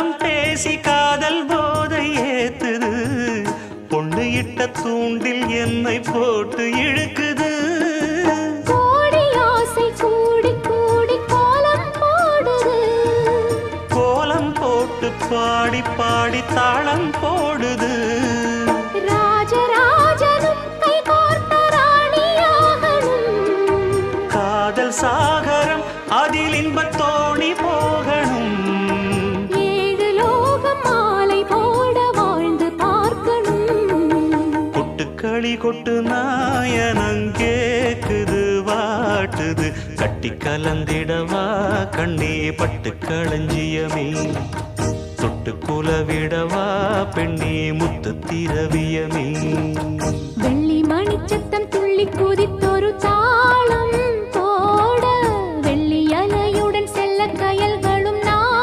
காலம் பேசி காதல் போதை ஏத்துது பொண்ணு இட்ட தூண்டில் என்னை போட்டு இழுக்குது கோடி ஆசை கூடி கூடி கோலம் போடுது கோலம் போட்டு பாடி பாடி தாளம் போடுது ராஜராஜனும் கை கோர்த்த ராணியாகணும் காதல் சாகரம் அதில் இன்பத் தோணி போகணும் ஏழு லோகம் மாலை போட வாழ்ந்து பார்க்கணும் கொட்டுக்களி கொட்டு நாயனங்கேக்குது வாட்டுது கட்டி கலந்திடவா கண்ணே பட்டு களஞ்சியமே தொட்டு குலவிடவா பெண்ணே முத்து திரவியமே வெள்ளி மணிச்சத்தம் துள்ளி குதித்தொரு தாளம்